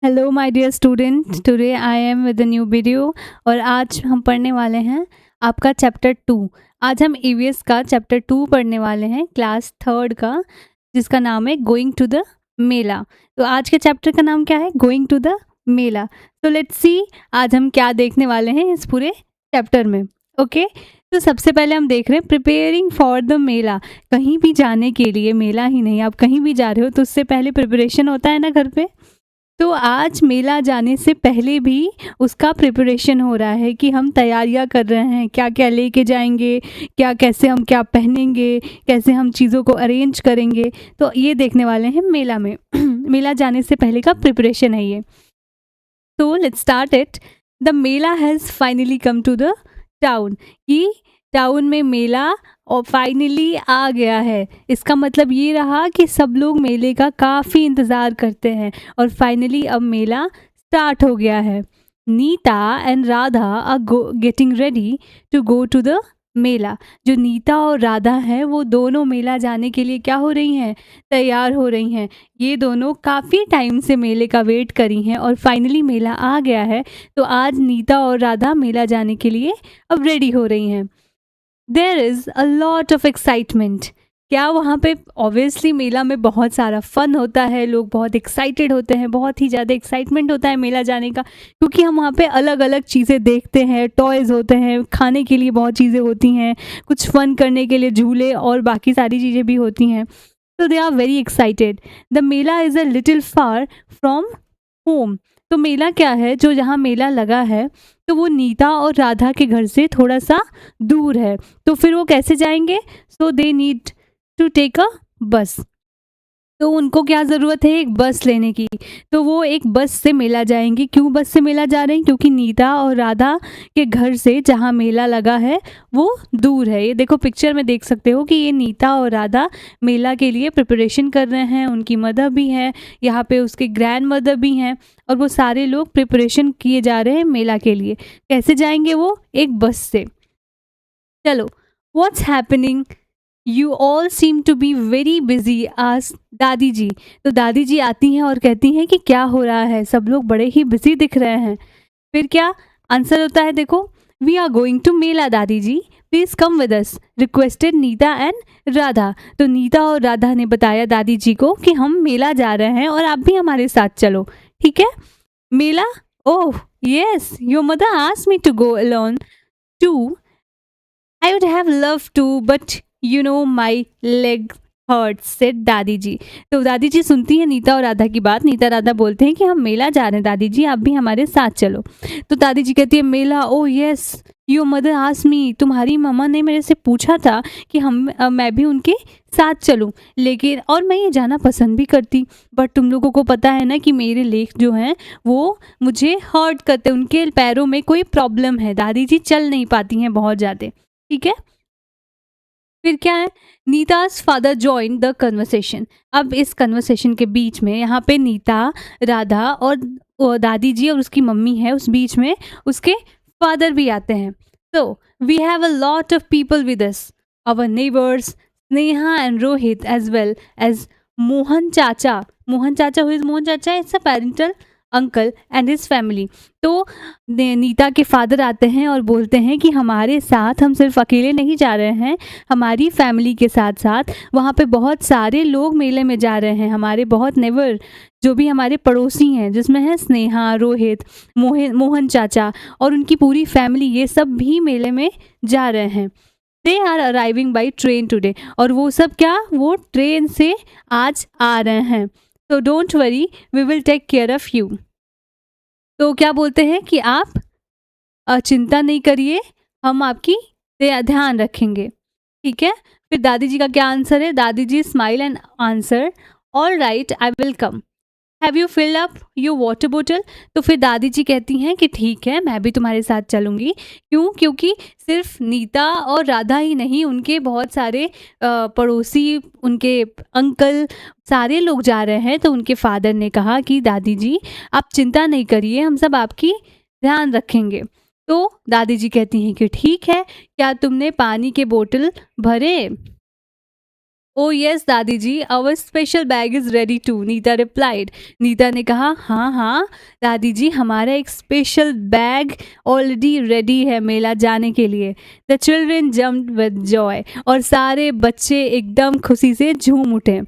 Hello my dear student, today I am with a new video. और आज हम पढ़ने वाले हैं आपका चैप्टर 2। आज हम ईवीएस का चैप्टर 2 पढ़ने वाले हैं, क्लास थर्ड का, जिसका नाम है गोइंग टू द मेला। तो आज के चैप्टर का नाम क्या है? गोइंग टू द मेला। तो लेट्स सी आज हम क्या देखने वाले हैं इस पूरे चैप्टर में। ओके, तो सबसे पहले हम देख रहे हैं प्रिपेयरिंग फॉर द मेला। कहीं भी जाने के लिए, मेला ही नहीं, आप कहीं भी जा रहे हो तो उससे पहले प्रिपरेशन होता है ना घर पे। तो आज मेला जाने से पहले भी उसका प्रिपरेशन हो रहा है कि हम तैयारियां कर रहे हैं, क्या क्या लेके जाएंगे, कैसे हम क्या पहनेंगे, कैसे हम चीज़ों को अरेंज करेंगे। तो ये देखने वाले हैं मेला में मेला जाने से पहले का प्रिपरेशन है ये। तो let's start it. The mela has finally come to the town. कि टाउन में मेला और फाइनली आ गया है। इसका मतलब ये रहा कि सब लोग मेले का काफ़ी इंतज़ार करते हैं और फाइनली अब मेला स्टार्ट हो गया है। Nita and Radha are getting ready to go to the mela. जो नीता और राधा हैं वो दोनों मेला जाने के लिए क्या हो रही हैं? तैयार हो रही हैं। ये दोनों काफ़ी टाइम से मेले का वेट करी हैं और फाइनली मेला आ गया है। तो आज नीता और राधा मेला जाने के लिए अब रेडी हो रही हैं। There is a lot of excitement. क्या वहाँ पे ऑब्वियसली मेला में बहुत सारा फन होता है, लोग बहुत एक्साइटेड होते हैं, बहुत ही ज़्यादा एक्साइटमेंट होता है मेला जाने का, क्योंकि हम वहाँ पे अलग अलग चीज़ें देखते हैं, टॉयज़ होते हैं, खाने के लिए बहुत चीज़ें होती हैं, कुछ फन करने के लिए झूले और बाकी सारी चीज़ें भी होती हैं। तो they are very excited. The mela is a little far from home. तो मेला क्या है? जो जहाँ मेला लगा है तो वो नीता और राधा के घर से थोड़ा सा दूर है। तो फिर वो कैसे जाएंगे? So they need to take a bus. तो उनको क्या ज़रूरत है? एक बस लेने की। तो वो एक बस से मेला जाएंगी। क्यों बस से मेला जा रहे हैं? क्योंकि नीता और राधा के घर से जहाँ मेला लगा है वो दूर है। ये देखो पिक्चर में देख सकते हो कि ये नीता और राधा मेला के लिए प्रिपरेशन कर रहे हैं। उनकी मदर भी है यहाँ पे, उसके ग्रैंड मदर भी हैं, और वो सारे लोग प्रिपरेशन किए जा रहे हैं मेला के लिए। कैसे जाएंगे वो? एक बस से। चलो, what's happening? You all seem to be very busy, आज दादी जी। तो दादी जी आती हैं और कहती हैं कि क्या हो रहा है, सब लोग बड़े ही बिजी दिख रहे हैं। फिर क्या आंसर होता है? देखो, we are going to mela Dadi ji, please come with us, requested Nita and Radha. तो नीता और राधा ने बताया दादी जी को कि हम मेला जा रहे हैं और आप भी हमारे साथ चलो, ठीक है? Mela? Oh yes, your mother asked me to go alone too. I would have loved to, but you know my leg hurts, said दादी जी। तो दादी जी सुनती हैं नीता और राधा की बात। नीता राधा बोलते हैं कि हम मेला जा रहे हैं दादी जी, आप भी हमारे साथ चलो। तो दादी जी कहती है mela? Oh yes, your mother asked me, तुम्हारी मम्मा ने मेरे से पूछा था कि मैं भी उनके साथ चलूं, लेकिन और मैं ये जाना पसंद भी करती, बट तुम लोगों को पता है ना कि मेरे लेग जो हैं वो मुझे हर्ट करते, उनके पैरों में कोई प्रॉब्लम है, दादी जी चल नहीं पाती हैं बहुत ज़्यादा, ठीक है? फिर क्या है? Nita's father join the conversation. अब इस कन्वर्सेशन के बीच में यहाँ पे नीता, राधा और वो दादी जी और उसकी मम्मी है, उस बीच में उसके फादर भी आते हैं। तो we have a lot of people with us, our neighbours Sneha and Rohit as well as Mohan chacha. Mohan chacha, who is Mohan chacha? It's a parental uncle and his family. तो नीता के फादर आते हैं और बोलते हैं कि हमारे साथ, हम सिर्फ अकेले नहीं जा रहे हैं, हमारी फैमिली के साथ साथ वहाँ पे बहुत सारे लोग मेले में जा रहे हैं, हमारे बहुत नेबर, जो भी हमारे पड़ोसी हैं, जिसमें है स्नेहा, रोहित, मोहन चाचा और उनकी पूरी फैमिली, ये सब भी मेले में जा रहे हैं। They are arriving by train today. और वो सब क्या? वो ट्रेन से आज आ रहे हैं। तो don't worry, we will take care of you. तो क्या बोलते हैं कि आप चिंता नहीं करिए, हम आपकी ध्यान रखेंगे, ठीक है? फिर दादी जी का क्या आंसर है? Dadi ji smile and answer, all right I will come, have you filled up your water bottle? तो फिर दादी जी कहती हैं कि ठीक है, मैं भी तुम्हारे साथ चलूँगी। क्यों? क्योंकि सिर्फ नीता और राधा ही नहीं, उनके बहुत सारे पड़ोसी, उनके अंकल, सारे लोग जा रहे हैं। तो उनके फादर ने कहा कि दादी जी आप चिंता नहीं करिए, हम सब आपकी ध्यान रखेंगे। तो दादी जी कहती हैं कि ठीक है, क्या तुमने पानी के बोतल भरे? Oh yes Dadi ji, our special bag is ready too, Nita replied. नीता ने कहा, हाँ हाँ दादी जी, हमारा एक स्पेशल बैग ऑलरेडी रेडी है मेला जाने के लिए। The children jumped with Joy, और सारे बच्चे एकदम खुशी से झूम उठे।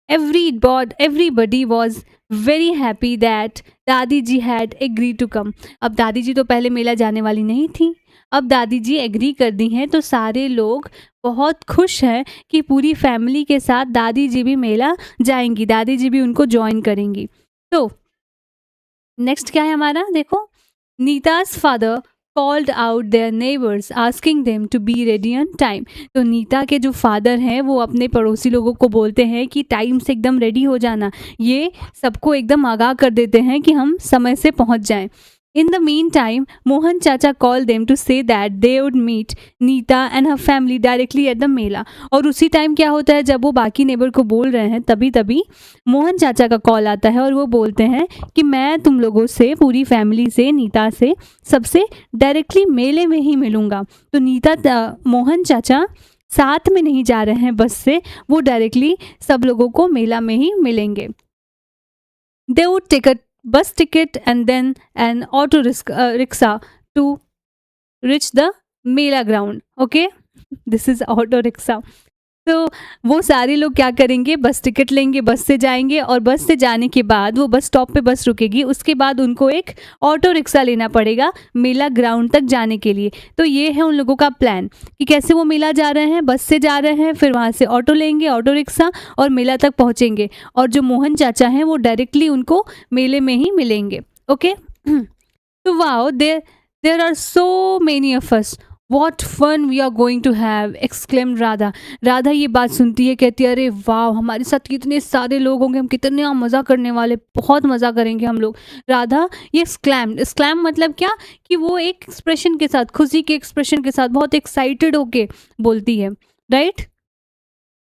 Everybody was very happy that दादी जी had agreed to come। अब दादी जी तो पहले मेला जाने वाली नहीं थी, अब दादी जी एग्री कर दी हैं, तो सारे लोग बहुत खुश हैं कि पूरी फैमिली के साथ दादी जी भी मेला जाएंगी, दादी जी भी उनको ज्वाइन करेंगी। तो नेक्स्ट क्या है हमारा, देखो, Nita's father called out their neighbours asking them to be ready on time. तो नीता के जो फादर हैं वो अपने पड़ोसी लोगों को बोलते हैं कि टाइम से एकदम रेडी हो जाना, ये सबको एकदम आगाह कर देते हैं कि हम समय से पहुंच जाएं। In the meantime Mohan chacha call them to say that they would meet Nita and her family directly at the mela. और उसी टाइम क्या होता है, जब वो बाकी नेबर को बोल रहे हैं तभी तभी मोहन चाचा का कॉल आता है और वो बोलते हैं कि मैं तुम लोगों से, पूरी फैमिली से, नीता से, सबसे डायरेक्टली मेले में ही मिलूँगा। तो मोहन चाचा साथ में नहीं जा रहे हैं बस से, वो डायरेक्टली सब लोगों को मेला में ही मिलेंगे। They would take a bus ticket and then an auto rickshaw to reach the Mela ground. Okay, this is auto rickshaw. तो वो सारे लोग क्या करेंगे, बस टिकट लेंगे, बस से जाएंगे, और बस से जाने के बाद वो बस स्टॉप पे बस रुकेगी, उसके बाद उनको एक ऑटो रिक्शा लेना पड़ेगा मेला ग्राउंड तक जाने के लिए। तो ये है उन लोगों का प्लान कि कैसे वो मेला जा रहे हैं, बस से जा रहे हैं, फिर वहाँ से ऑटो लेंगे, ऑटो रिक्शा, और मेला तक पहुँचेंगे, और जो मोहन चाचा हैं वो डायरेक्टली उनको मेले में ही मिलेंगे। ओके, तो wow, there are so many of us, what fun we are going to have, exclaimed Radha. Radha ये बात सुनती है, कहती है, अरे वाह, हमारे साथ कितने सारे लोग होंगे, हम कितने मज़ा करने वाले, बहुत मज़ा करेंगे हम लोग। राधा ये एक्सक्लैम मतलब क्या, कि वो एक एक्सप्रेशन के साथ, खुशी के एक्सप्रेशन के साथ, बहुत एक्साइटेड होके बोलती है, राइट।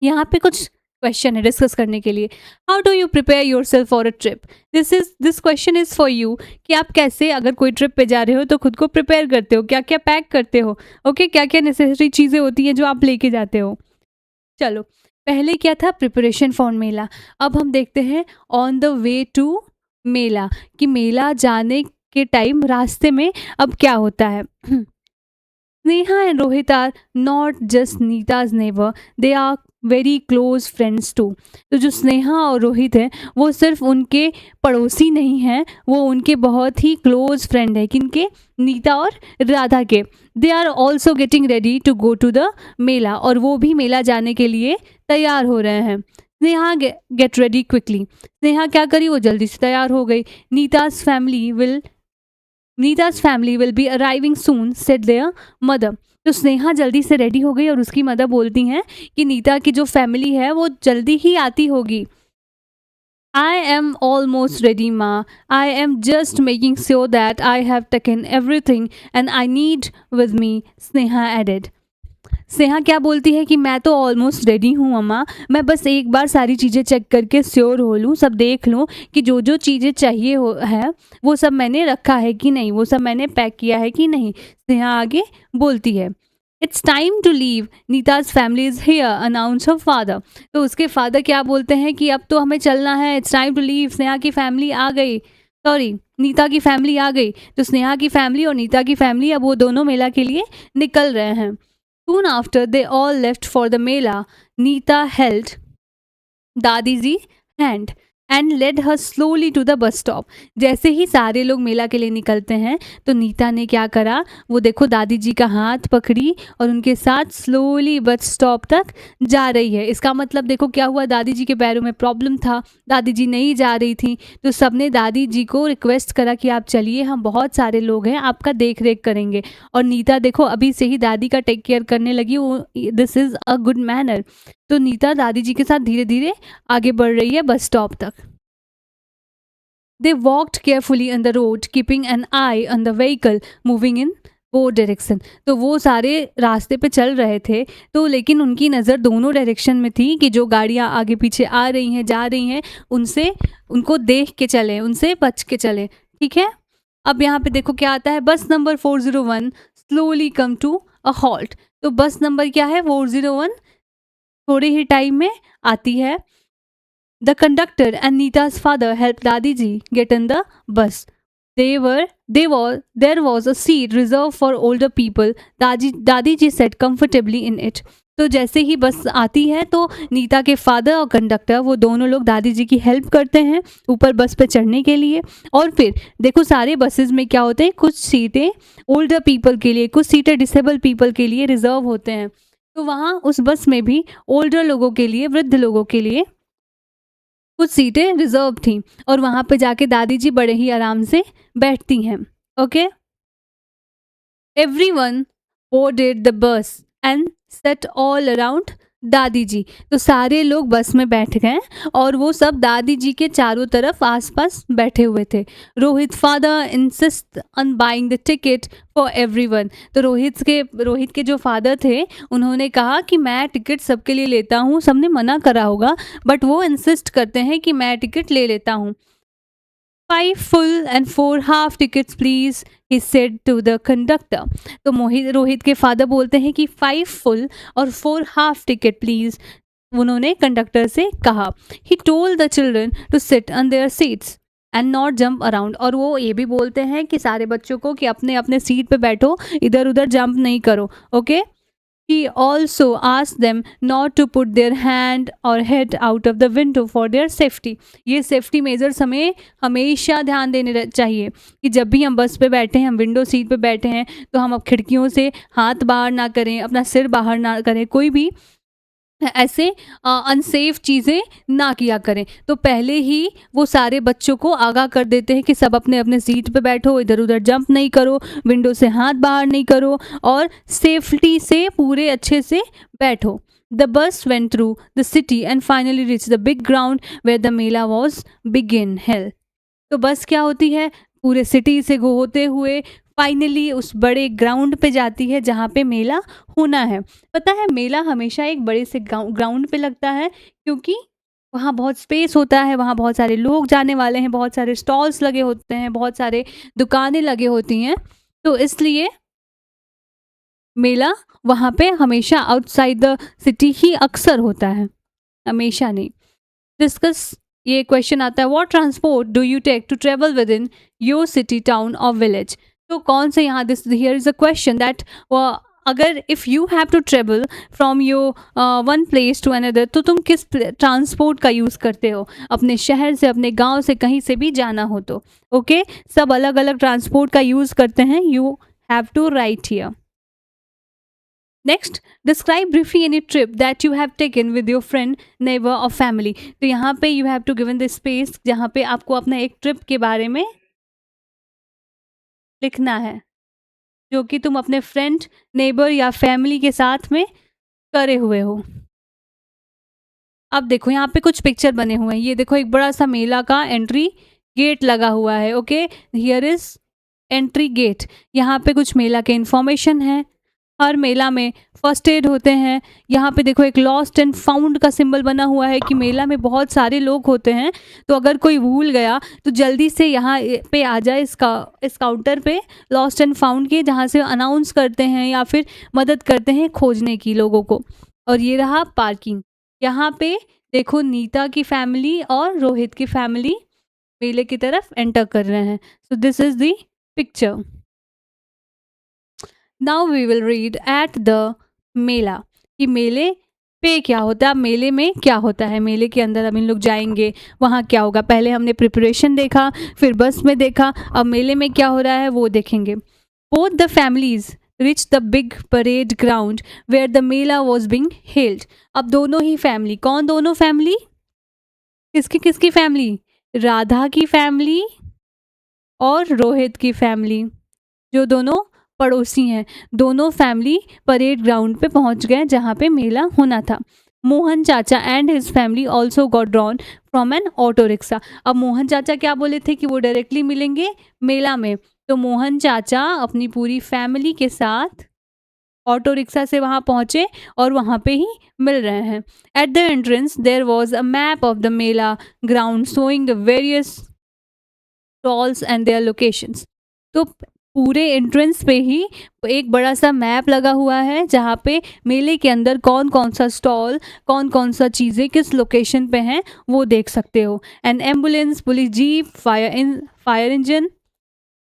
यहाँ पे कुछ क्वेश्चन है डिस्कस करने के लिए। How do you prepare your self for a trip, this question is for you, कि आप कैसे अगर कोई ट्रिप पे जा रहे हो तो खुद को प्रिपेयर करते हो, क्या क्या पैक करते हो, ओके, क्या क्या नेसेसरी चीज़ें होती हैं जो आप लेके जाते हो। चलो, पहले क्या था, प्रिपरेशन फॉर मेला। अब हम देखते हैं ऑन द वे टू मेला, कि मेला जाने के टाइम रास्ते में अब क्या होता है। Sneha and Rohit are not just Nita's neighbour, they are very close friends too. तो जो स्नेहा और रोहित हैं वो सिर्फ उनके पड़ोसी नहीं हैं, वो उनके बहुत ही क्लोज फ्रेंड है, किनके, नीता और राधा के। They are also getting ready to go to the mela, और वो भी मेला जाने के लिए तैयार हो रहे हैं। Sneha get ready quickly, Sneha क्या करी, वो जल्दी से तैयार हो गई। Nita's family will be arriving soon, said their mother. तो स्नेहा जल्दी से रेडी हो गई और उसकी मदर बोलती हैं कि नीता की जो फैमिली है वो जल्दी ही आती होगी। I am almost ready, Ma. I am just making sure that I have taken everything and I need with me, Sneha added. Sneha क्या बोलती है कि मैं तो ऑलमोस्ट रेडी हूँ अम्मा, मैं बस एक बार सारी चीज़ें चेक करके श्योर हो लूँ, सब देख लूँ कि जो जो चीज़ें चाहिए है वो सब मैंने रखा है कि नहीं, वो सब मैंने पैक किया है कि नहीं। स्नेहा आगे बोलती है, it's time to leave, Nita's family is here, announce her father. तो उसके फादर क्या बोलते हैं कि अब तो हमें चलना है, it's time to leave, Sneha की फैमिली आ गई, सॉरी, नीता की फैमिली आ गई। तो स्नेहा की फैमिली और नीता की फैमिली अब वो दोनों मेला के लिए निकल रहे हैं। Soon after they all left for the Mela, Neeta held Dadi's hand and led her slowly to the bus stop. जैसे ही सारे लोग मेला के लिए निकलते हैं तो नीता ने क्या करा, वो देखो दादी जी का हाथ पकड़ी और उनके साथ स्लोली बस स्टॉप तक जा रही है। इसका मतलब देखो क्या हुआ, दादी जी के पैरों में प्रॉब्लम था, दादी जी नहीं जा रही थी, तो सबने दादी जी को रिक्वेस्ट करा कि आप चलिए, हम बहुत सारे लोग हैं, आपका देख रेख करेंगे। और नीता देखो अभी से ही दादी का टेक केयर करने लगी, वो this is a good manner. तो नीता दादी जी के साथ धीरे धीरे आगे बढ़ रही है बस स्टॉप तक। They walked carefully on the road, keeping an eye on the vehicle moving in both direction. तो वो सारे रास्ते पे चल रहे थे, तो लेकिन उनकी नज़र दोनों डायरेक्शन में थी कि जो गाड़ियाँ आगे पीछे आ रही हैं, जा रही हैं, उनको देख के चलें, उनसे बच के चलें, ठीक है। अब यहाँ पे देखो क्या आता है, bus number 401 slowly come to a halt. तो बस नंबर क्या है, 401 थोड़े ही टाइम में आती है। The conductor and Nita's father helped Dadi ji get in the bus. There was a seat reserved for older people. Dadi ji sat comfortably in it. तो जैसे ही बस आती है तो नीता के फादर और कंडक्टर वो दोनों लोग दादी जी की हेल्प करते हैं ऊपर बस पे चढ़ने के लिए। और फिर देखो सारे बसेस में क्या होते हैं, कुछ सीटें ओल्डर पीपल के लिए, कुछ सीटें डिसेबल पीपल के लिए रिजर्व होते हैं। तो वहाँ उस बस में भी ओल्डर लोगों के लिए, वृद्ध लोगों के लिए कुछ सीटें रिजर्व थी और वहाँ पे जाके दादी जी बड़े ही आराम से बैठती हैं। Okay, everyone boarded the bus and set all around दादी जी। तो सारे लोग बस में बैठ गए और वो सब दादी जी के चारों तरफ आसपास बैठे हुए थे। Rohit father insist on buying the ticket for everyone. तो रोहित के जो फादर थे उन्होंने कहा कि मैं टिकट सबके लिए लेता हूँ। सबने मना करा होगा बट वो इंसिस्ट करते हैं कि मैं टिकट ले लेता हूँ। 5 full and 4 half tickets please, he said to the conductor. तो रोहित के फादर बोलते हैं कि 5 full और 4 half ticket please, उन्होंने कंडक्टर से कहा। He told the children to sit on their seats and not jump around. और वो ये भी बोलते हैं कि सारे बच्चों को कि अपने अपने सीट पे बैठो, इधर उधर जंप नहीं करो। Okay, He also asked them not to put their hand or head out of the window for their safety. ये सेफ्टी मेजर्स हमें हमेशा ध्यान देने चाहिए कि जब भी हम बस पे बैठे हैं, हम विंडो सीट पे बैठे हैं, तो हम अब खिड़कियों से हाथ बाहर ना करें, अपना सिर बाहर ना करें, कोई भी ऐसे अनसेफ चीज़ें ना किया करें। तो पहले ही वो सारे बच्चों को आगाह कर देते हैं कि सब अपने अपने सीट पे बैठो, इधर उधर जंप नहीं करो, विंडो से हाथ बाहर नहीं करो और सेफ्टी से पूरे अच्छे से बैठो। The bus went through the city and finally reach the big ground where the mela was begin held. तो बस क्या होती है, पूरे सिटी से होते हुए फाइनली उस बड़े ग्राउंड पे जाती है जहाँ पे मेला होना है। पता है मेला हमेशा एक बड़े से ग्राउंड पे लगता है क्योंकि वहाँ बहुत स्पेस होता है, वहाँ बहुत सारे लोग जाने वाले हैं, बहुत सारे स्टॉल्स लगे होते हैं, बहुत सारे दुकानें लगे होती हैं, तो इसलिए मेला वहाँ पे हमेशा आउटसाइड द सिटी ही अक्सर होता है, हमेशा नहीं। डिस्कस, ये क्वेश्चन आता है, what transport do you take to travel within your city, town और विलेज। तो कौन से यहाँ this here is a question that अगर if you have to travel from your one place to another, तो तुम किस ट्रांसपोर्ट का यूज़ करते हो, अपने शहर से, अपने गांव से, कहीं से भी जाना हो तो। ओके, सब अलग अलग ट्रांसपोर्ट का यूज़ करते हैं, you have to write here. Next, describe briefly any trip that you have taken with your friend, neighbour और फैमिली। तो यहाँ पे you have to given the space जहाँ पे आपको अपना एक ट्रिप के बारे में लिखना है जो कि तुम अपने फ्रेंड, नेबर या फैमिली के साथ में करे हुए हो। अब देखो यहाँ पे कुछ पिक्चर बने हुए हैं, ये देखो एक बड़ा सा मेला का एंट्री गेट लगा हुआ है। Okay, here is entry gate. यहाँ पे कुछ मेला के इंफॉर्मेशन है। हर मेला में फर्स्ट एड होते हैं। यहाँ पे देखो एक लॉस्ट एंड फाउंड का सिंबल बना हुआ है कि मेला में बहुत सारे लोग होते हैं, तो अगर कोई भूल गया तो जल्दी से यहाँ पे आ जाए इस काउंटर पे लॉस्ट एंड फाउंड के, जहाँ से अनाउंस करते हैं या फिर मदद करते हैं खोजने की लोगों को। और ये रहा पार्किंग। यहाँ पे देखो नीता की फैमिली और रोहित की फैमिली मेले की तरफ एंटर कर रहे हैं। So this is the picture. Now we will read at the mela, कि मेले पे क्या होता है, मेले में क्या होता है, मेले के अंदर अब इन लोग जाएंगे, वहाँ क्या होगा। पहले हमने प्रिपरेशन देखा, फिर बस में देखा, अब मेले में क्या हो रहा है वो देखेंगे। Both the families reach the big parade ground where the mela was being held. अब दोनों ही फैमिली, कौन दोनों फैमिली, किसकी किसकी फैमिली, राधा की फैमिली और रोहित की फैमिली, जो दोनों पड़ोसी हैं, दोनों फैमिली परेड ग्राउंड पे पहुंच गए जहाँ पे मेला होना था। Mohan chacha and his family also got drawn from N auto rickshaw. अब मोहन चाचा क्या बोले थे कि वो डायरेक्टली मिलेंगे मेला में, तो मोहन चाचा अपनी पूरी फैमिली के साथ ऑटो रिक्शा से वहाँ पहुँचे और वहाँ पे ही मिल रहे हैं। At the entrance there was a map of the mela ground showing the various stalls and their locations. तो पूरे एंट्रेंस पे ही एक बड़ा सा मैप लगा हुआ है जहाँ पे मेले के अंदर कौन कौन सा स्टॉल, कौन कौन सा चीज़ें किस लोकेशन पे हैं वो देख सकते हो। And ambulance, police jeep, fire engine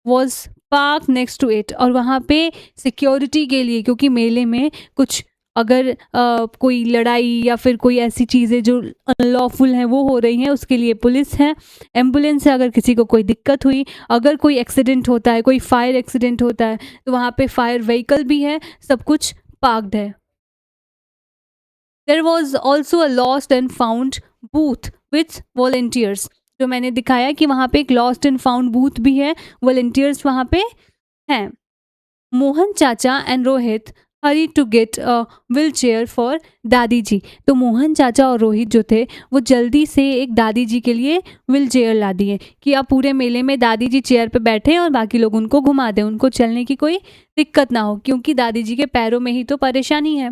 was park next to it. और वहाँ पे सिक्योरिटी के लिए, क्योंकि मेले में कुछ अगर कोई लड़ाई या फिर कोई ऐसी चीज़ें जो अनलॉफुल हैं वो हो रही हैं, उसके लिए पुलिस है, एम्बुलेंस है, अगर किसी को कोई दिक्कत हुई, अगर कोई एक्सीडेंट होता है, कोई फायर एक्सीडेंट होता है तो वहाँ पे फायर व्हीकल भी है, सब कुछ पार्कड है। There was also a lost and found booth with volunteers. जो मैंने दिखाया कि वहाँ पे एक लॉस्ट एंड फाउंड बूथ भी है, वॉलेंटियर्स वहाँ पे हैं। Mohan chacha and Rohit hurry to get a wheelchair for dadi ji. तो मोहन चाचा और रोहित जो थे वो जल्दी से एक दादी जी के लिए व्हील चेयर ला दिए कि अब पूरे मेले में दादी जी चेयर पे बैठे और बाकी लोग उनको घुमा दें, उनको चलने की कोई दिक्कत ना हो, क्योंकि दादी जी के पैरों में ही तो परेशानी है।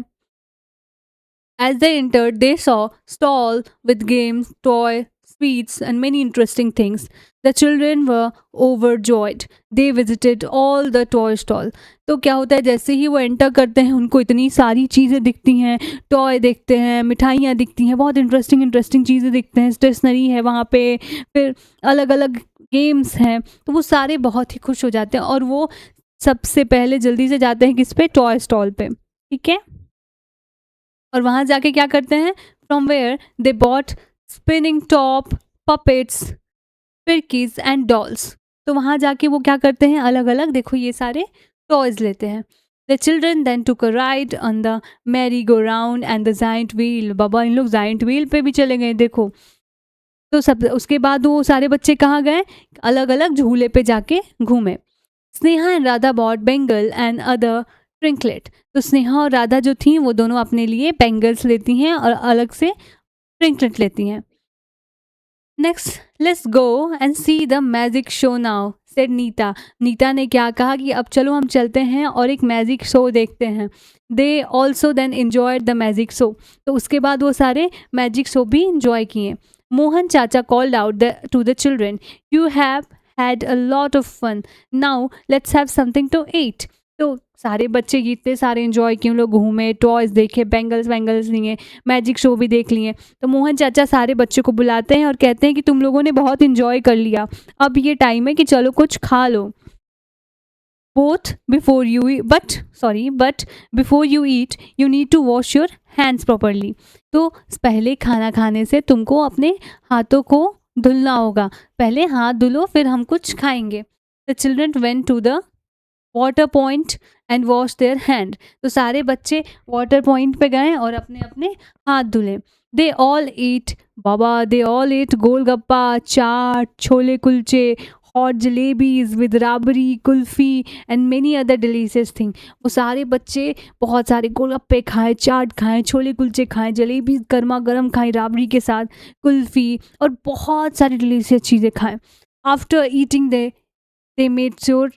As they entered, they saw stall with games, toy, sweets, and many interesting things. The children were overjoyed. They visited all the toy stall. तो क्या होता है, जैसे ही वो एंटर करते हैं उनको इतनी सारी चीज़ें दिखती हैं, टॉय दिखते हैं, मिठाइयाँ दिखती हैं, बहुत इंटरेस्टिंग इंटरेस्टिंग चीज़ें दिखते हैं, स्टेशनरी है वहाँ पे, फिर अलग अलग गेम्स हैं, तो वो सारे बहुत ही खुश हो जाते हैं और वो सबसे पहले जल्दी से जाते हैं किस पे, टॉय स्टॉल पे। ठीक है, और वहाँ जाके क्या करते हैं, from where they bought spinning top, puppets, firkis and dolls. तो वहाँ जाके वो क्या करते हैं, अलग अलग देखो ये सारे टॉयज लेते हैं। The children then took a ride on the merry go round and the giant wheel. बाबा इन लोग जाइंट व्हील पे भी चले गए देखो। तो सब उसके बाद वो सारे बच्चे कहाँ गए, अलग अलग झूले पे जाके घूमे। Sneha and Radha bought bangle and other trinket. तो स्नेहा और राधा जो थी वो दोनों अपने लिए बेंगल्स लेती हैं और अलग से ट्रिंकलेट लेती हैं। Next let's go and see the magic show now said Neeta. Neeta ने क्या कहा कि अब चलो हम चलते हैं और एक मैजिक शो देखते हैं। They also then enjoyed the magic show. तो उसके बाद वो सारे मैजिक शो भी इंजॉय किए। Mohan chacha called out to the children, you have had a lot of fun. Now let's have something to eat. तो सारे बच्चे इतने सारे इंजॉय किए, लोग घूमे, टॉयज देखे, बैंगल्स लिए, मैजिक शो भी देख लिए। तो मोहन चाचा सारे बच्चों को बुलाते हैं और कहते हैं कि तुम लोगों ने बहुत इंजॉय कर लिया, अब ये टाइम है कि चलो कुछ खा लो। Both before you but before you eat you need to wash your hands properly. तो पहले खाना खाने से तुमको अपने हाथों को धुलना होगा, पहले हाथ धुलो फिर हम कुछ खाएंगे। The children went to the water point and wash their hand. तो सारे बच्चे वाटर पॉइंट पे गए और अपने अपने हाथ धुले। They all eat golgappa, chaat, chole kulche, hot jalebis with rabri, kulfi and many other delicious thing. वो सारे बच्चे बहुत सारे गोलगप्पे खाएं, चाट खाएं, छोले कुलचे खाएं, जलेबी गर्मा गर्म खाएं राबड़ी के साथ, कुल्फी और बहुत सारी डिलीशियस चीज़ें खाएं। After eating they made sure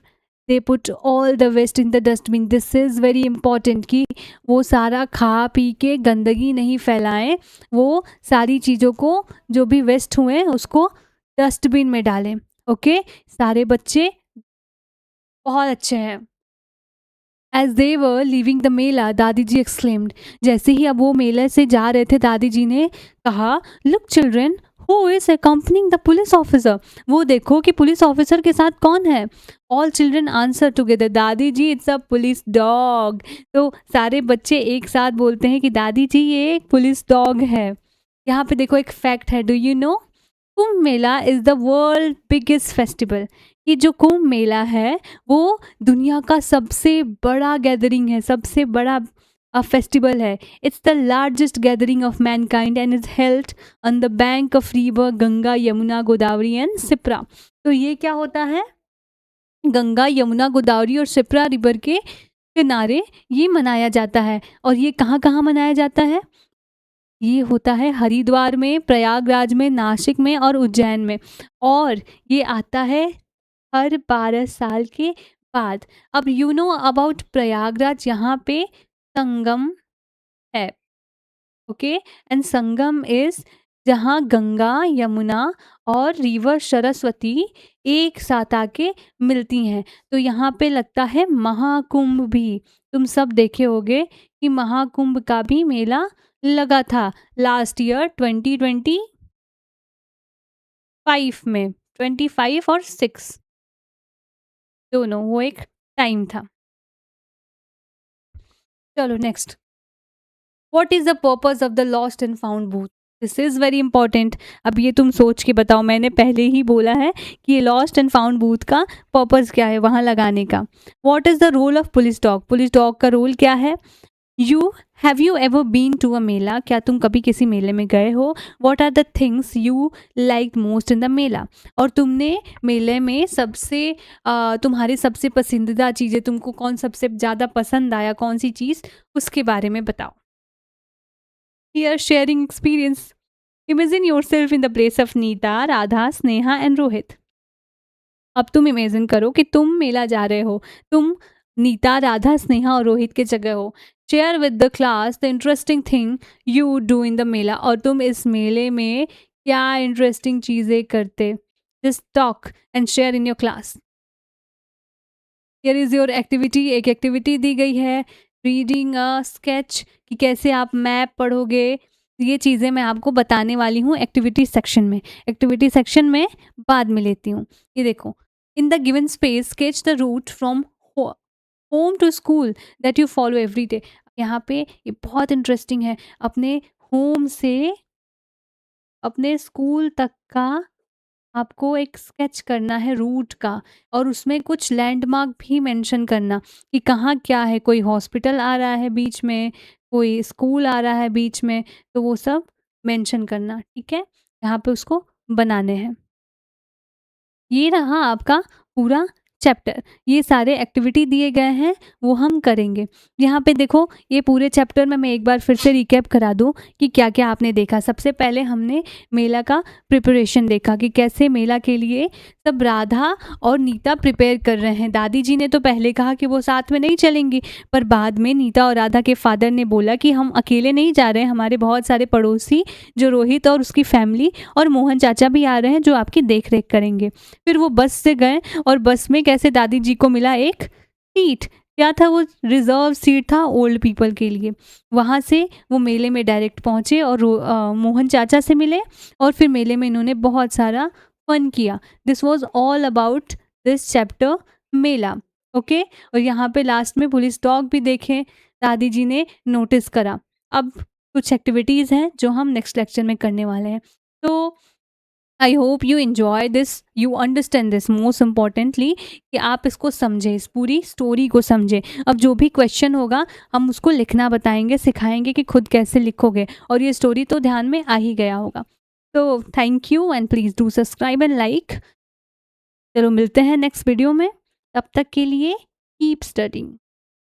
they put all the waste in the dustbin. This is very important कि वो सारा खा पी के गंदगी नहीं फैलाएं, वो सारी चीज़ों को जो भी वेस्ट हुए उसको डस्टबिन में डालें। ओके, सारे बच्चे बहुत अच्छे हैं। As they were leaving the mela Dadi ji exclaimed. जैसे ही अब वो मेले से जा रहे थे दादी जी ने कहा, look children who is accompanying the police officer. वो देखो कि पुलिस ऑफिसर के साथ कौन है। ऑल चिल्ड्रन आंसर टुगेदर, दादी जी इट्स अ पुलिस डॉग। तो सारे बच्चे एक साथ बोलते हैं कि दादी जी ये एक पुलिस डॉग है। यहाँ पे देखो एक फैक्ट है, do you know Kumbh Mela is the world biggest festival. ये जो कुंभ मेला है वो दुनिया का सबसे बड़ा गैदरिंग है, सबसे बड़ा फेस्टिवल है। It's the largest gathering of Mankind and is held on the bank of river Ganga, Yamuna, Godavari and Shipra. तो ये क्या होता है, गंगा, यमुना, गोदावरी और सिप्रा रिवर के किनारे ये मनाया जाता है। और ये कहाँ कहाँ मनाया जाता है, ये होता है हरिद्वार में, प्रयागराज में, नासिक में और उज्जैन में। और ये आता है हर 12 साल के बाद। अब यू नो अबाउट प्रयागराज, यहाँ पे संगम है। ओके, एंड संगम इज जहाँ गंगा, यमुना और रिवर सरस्वती एक साथ आके मिलती हैं। तो यहाँ पे लगता है महाकुंभ भी। तुम सब देखे होंगे कि महाकुंभ का भी मेला लगा था लास्ट ईयर 2025 में, 25 और 6 दोनों, वो एक टाइम था। चलो next, what is the purpose of the lost and found booth? This is very important. अब ये तुम सोच के बताओ, मैंने पहले ही बोला है कि ये लॉस्ट एंड फाउंड बूथ का पर्पस क्या है वहां लगाने का। What is the role of police dog? Police dog का रोल क्या है? Have you ever been to a mela? क्या तुम कभी किसी मेले में गए हो? What are the things you like most in the mela? और तुमने मेले में तुम्हारी सबसे पसंदीदा चीज़ें, तुमको कौन सबसे ज़्यादा पसंद आया, कौन सी चीज़, उसके बारे में बताओ। Here sharing experience. Imagine yourself in the place of Nita, Radha, Sneha and Rohit. अब तुम इमेजिन करो कि तुम मेला जा रहे हो, तुम नीता, राधा, स्नेहा और रोहित के जगह हो। Share with the class the interesting thing you do in the mela. और तुम इस मेले में क्या इंटरेस्टिंग चीज़ें करते? Just talk and share in your class. Here is your activity. एक एक्टिविटी दी गई है, रीडिंग अ स्केच, कि कैसे आप मैप पढ़ोगे। ये चीज़ें मैं आपको बताने वाली हूँ एक्टिविटी सेक्शन में। एक्टिविटी सेक्शन में बाद में लेती हूँ। ये देखो, in the given space sketch the route from home to school that you follow every day. यहाँ पे ये बहुत इंटरेस्टिंग है। अपने होम से अपने स्कूल तक का आपको एक स्केच करना है रूट का, और उसमें कुछ लैंडमार्क भी मेंशन करना कि कहाँ क्या है। कोई हॉस्पिटल आ रहा है बीच में, कोई स्कूल आ रहा है बीच में, तो वो सब मेंशन करना, ठीक है। यहाँ पे उसको बनाने हैं। ये रहा आपका पूरा चैप्टर। ये सारे एक्टिविटी दिए गए हैं, वो हम करेंगे। यहाँ पे देखो, ये पूरे चैप्टर में मैं एक बार फिर से रिकैप करा दूँ कि क्या क्या आपने देखा। सबसे पहले हमने मेला का प्रिपरेशन देखा कि कैसे मेला के लिए सब राधा और नीता प्रिपेयर कर रहे हैं। दादी जी ने तो पहले कहा कि वो साथ में नहीं चलेंगी, पर बाद में नीता और राधा के फादर ने बोला कि हम अकेले नहीं जा रहे हैं, हमारे बहुत सारे पड़ोसी जो रोहित और उसकी फैमिली और मोहन चाचा भी आ रहे हैं जो आपकी देख रेख करेंगे। फिर वो बस से गए और बस में कैसे दादी जी को मिला एक सीट। क्या था वो? रिजर्व सीट था ओल्ड पीपल के लिए। वहाँ से वो मेले में डायरेक्ट पहुँचे और मोहन चाचा से मिले, और फिर मेले में इन्होंने बहुत सारा फन किया। This was all about this chapter Mela. Okay, और यहाँ पे लास्ट में पुलिस डॉग भी देखें, दादी जी ने नोटिस करा। अब कुछ एक्टिविटीज़ हैं जो हम नेक्स्ट लेक्चर में करने वाले हैं। तो I hope you enjoy this, you understand this, most importantly कि आप इसको समझें, इस पूरी स्टोरी को समझें। अब जो भी क्वेश्चन होगा हम उसको लिखना बताएंगे, सिखाएंगे कि खुद कैसे लिखोगे, और ये स्टोरी तो ध्यान में आ ही गया होगा। तो thank you and please do subscribe and like. चलो मिलते हैं नेक्स्ट वीडियो में, तब तक के लिए कीप स्टडिंग।